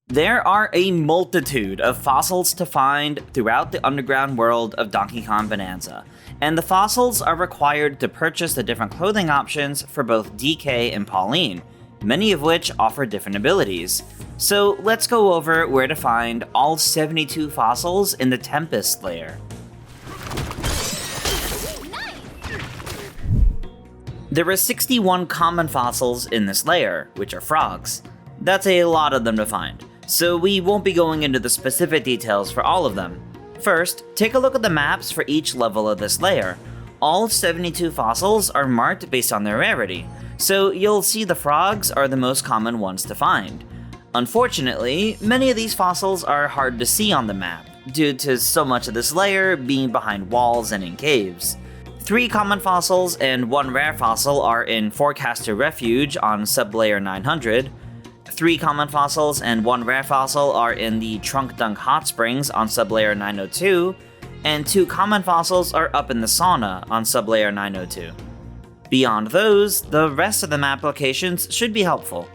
There are a multitude of fossils to find throughout the underground world of Donkey Kong Bananza, and the fossils are required to purchase the different clothing options for both DK and Pauline, many of which offer different abilities. So let's go over where to find all 72 fossils in the Tempest Layer. There are 61 common fossils in this layer, which are frogs. That's a lot of them to find, so we won't be going into the specific details for all of them. First, take a look at the maps for each level of this layer. All 72 fossils are marked based on their rarity, so you'll see the frogs are the most common ones to find. Unfortunately, many of these fossils are hard to see on the map, due to so much of this layer being behind walls and in caves. 3 common fossils and 1 rare fossil are in Forecaster Refuge on sublayer 900, 3 common fossils and 1 rare fossil are in the Trunk Dunk Hot Springs on sublayer 902, and 2 common fossils are up in the sauna on sublayer 902. Beyond those, the rest of the map locations should be helpful.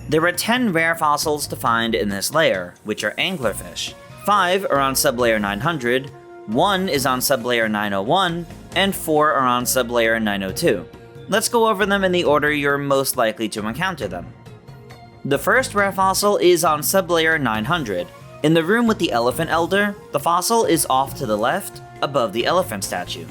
There are 10 rare fossils to find in this layer, which are anglerfish. 5 are on sublayer 900, 1 is on sublayer 901, and 4 are on sublayer 902. Let's go over them in the order you're most likely to encounter them. The first rare fossil is on sublayer 900. In the room with the elephant elder, the fossil is off to the left, above the elephant statue.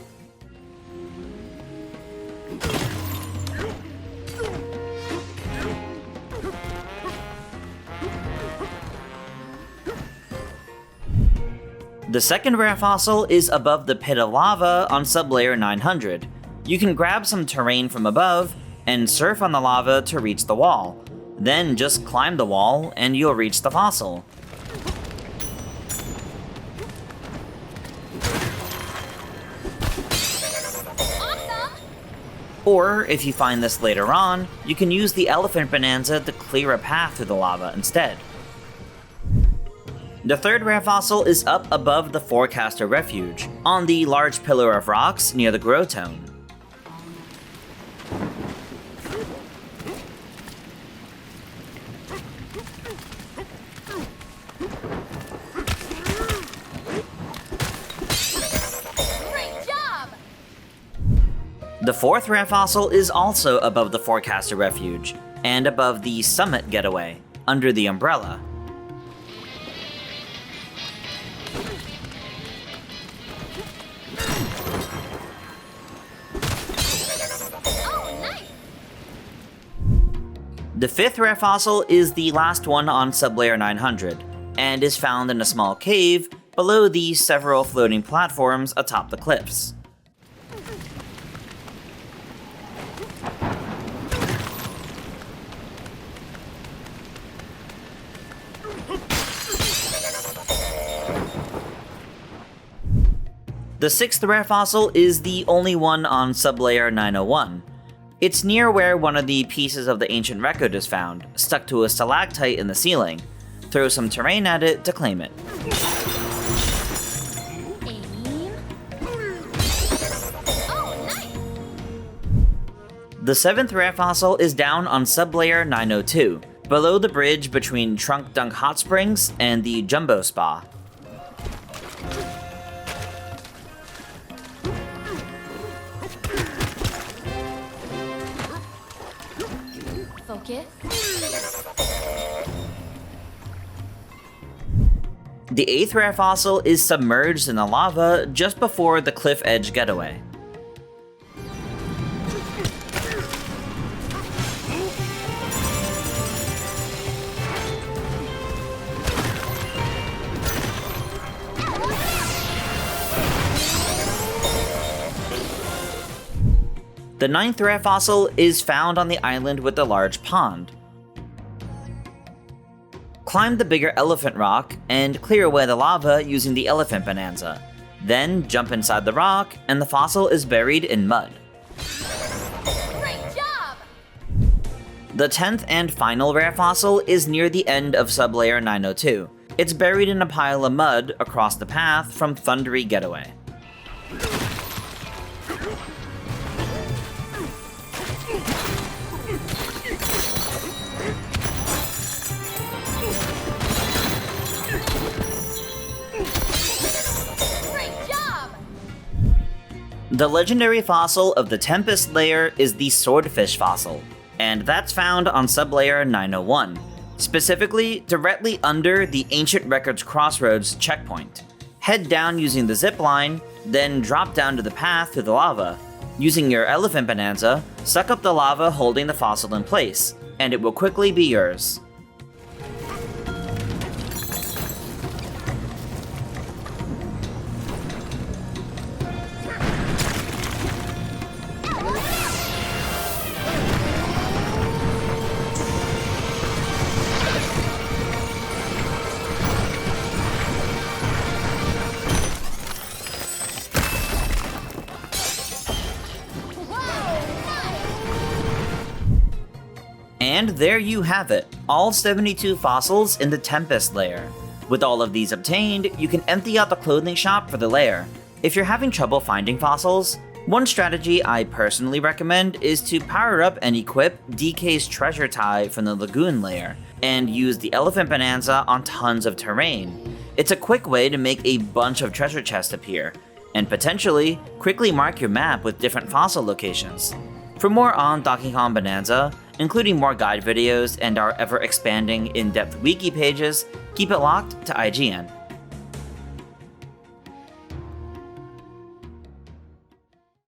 The second rare fossil is above the pit of lava on sublayer 900. You can grab some terrain from above and surf on the lava to reach the wall. Then just climb the wall and you'll reach the fossil. Or, if you find this later on, you can use the Elephant Bonanza to clear a path through the lava instead. The third rare fossil is up above the Forecaster Refuge, on the large pillar of rocks near the Grotone. Great job! The fourth rare fossil is also above the Forecaster Refuge, and above the Summit Getaway, under the umbrella. The fifth rare fossil is the last one on sublayer 900, and is found in a small cave below the several floating platforms atop the cliffs. The The 6th rare fossil is the only one on sublayer 901. It's near where one of the pieces of the ancient record is found, stuck to a stalactite in the ceiling. Throw some terrain at it to claim it. Aim. Oh, nice! The 7th rare fossil is down on sublayer 902, below the bridge between Trunk Dunk Hot Springs and the Jumbo Spa. Focus. The 8th rare fossil is submerged in the lava just before the cliff edge getaway. The 9th rare fossil is found on the island with the large pond. Climb the bigger elephant rock and clear away the lava using the elephant bonanza. Then jump inside the rock and the fossil is buried in mud. Great job! The 10th and final rare fossil is near the end of sublayer 902. It's buried in a pile of mud across the path from Thundery Getaway. The legendary fossil of the Tempest Layer is the Swordfish fossil, and that's found on sublayer 901, specifically directly under the Ancient Records Crossroads checkpoint. Head down using the zip line, then drop down to the path through the lava. Using your elephant bonanza, suck up the lava holding the fossil in place, and it will quickly be yours. And there you have it, all 72 fossils in the Tempest Layer. With all of these obtained, you can empty out the clothing shop for the lair. If you're having trouble finding fossils, one strategy I personally recommend is to power up and equip DK's treasure tie from the Lagoon Layer, and use the Elephant Bonanza on tons of terrain. It's a quick way to make a bunch of treasure chests appear, and potentially quickly mark your map with different fossil locations. For more on Kong Bananza, including more guide videos and our ever-expanding in-depth wiki pages, keep it locked to IGN.